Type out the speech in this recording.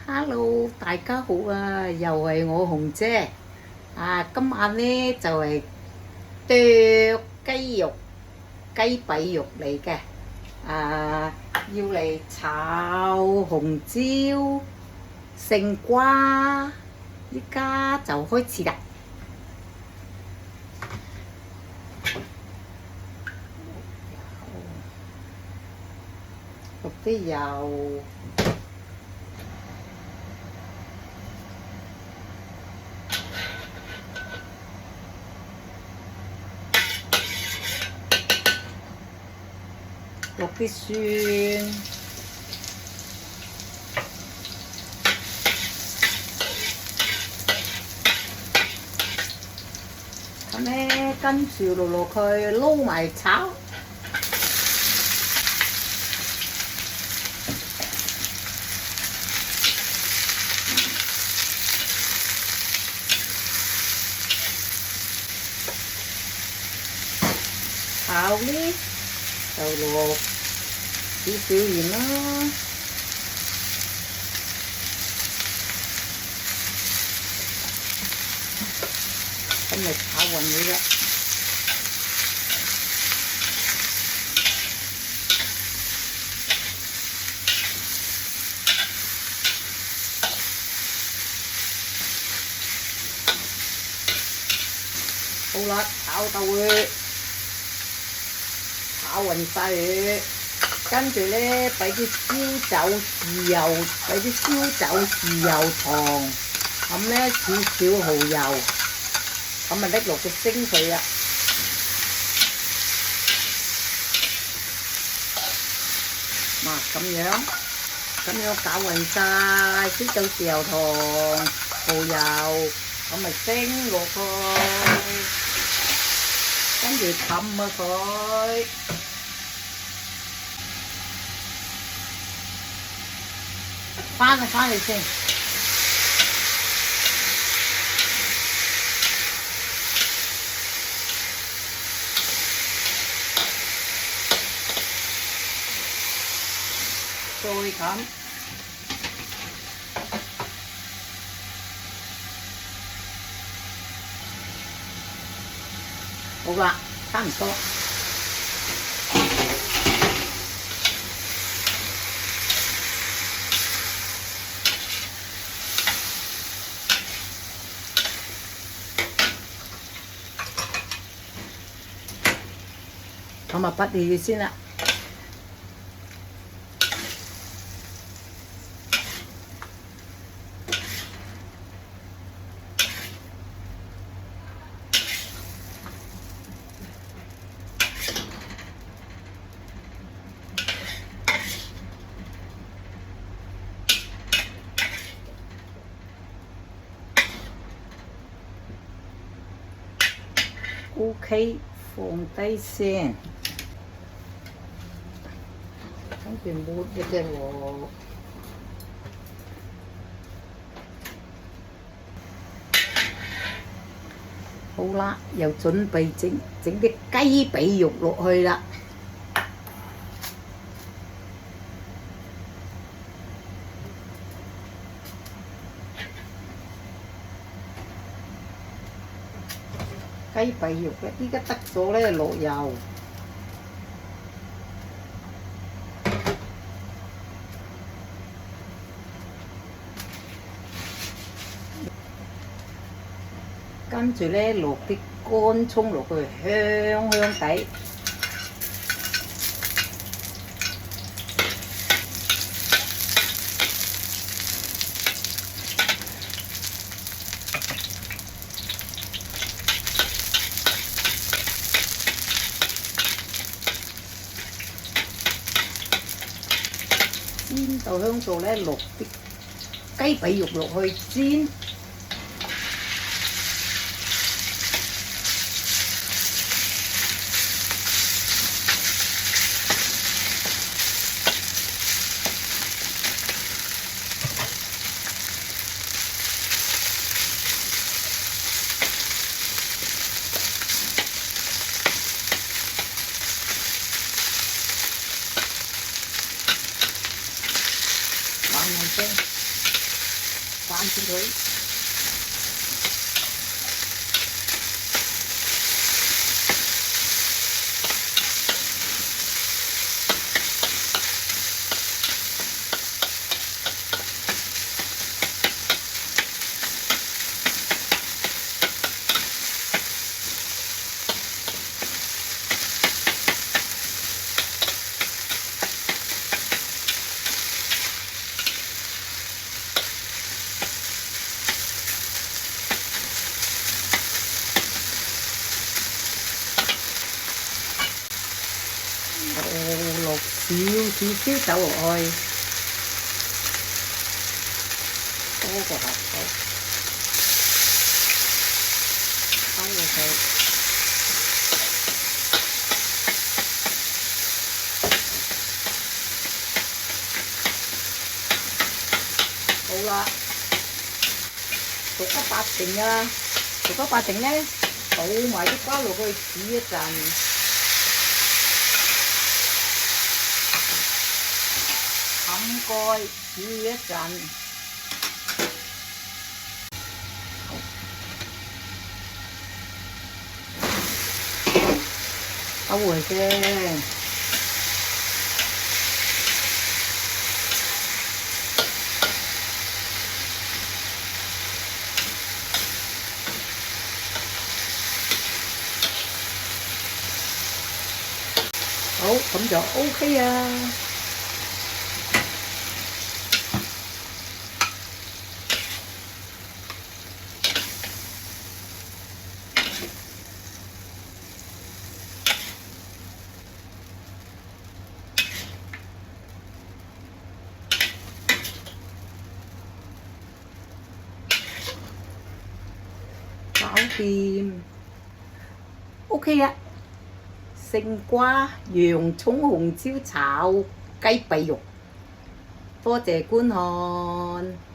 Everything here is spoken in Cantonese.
Hello，大家好啊！又係我紅姐今晚呢就係剁雞肉、雞髀肉嚟嘅要嚟炒紅椒、勝瓜，依家就開始啦。落啲油。落啲蒜，咁咧跟住落去撈埋炒，炒呢就落少少鹽啦，咁咪炒勻佢啦。好啦，炒到佢炒勻晒佢，跟住咧俾啲燒酒豉油，俾啲燒酒豉油糖，咁咧少少蠔油，咁咪拎落去蒸佢啦。嗱咁樣搞勻晒燒酒豉油糖、蠔油，咁咪蒸落去。跟住冚下佢，翻嚟先。再冚。好啦，差唔多。咁啊，拔起佢先啦。OK， 放低先，跟住抹一隻鑊。好啦，又準備整啲雞髀肉落去啦。雞髀肉咧，依家得咗咧，落油，跟住咧落啲乾葱落去，香香地。煎到香到咧，落啲雞髀肉落去煎。慢慢蒸。翻轉佢。落少少酒落去，多個白酒，溝落去。好啦，熟得八成㗎啦，熟得八成咧，倒埋啲瓜落去煮一陣。冚蓋煮一陣，收回先。好，咁就 OK 啊。搞掂 ，OK 啊！勝瓜洋葱紅椒炒雞髀肉，多謝觀看。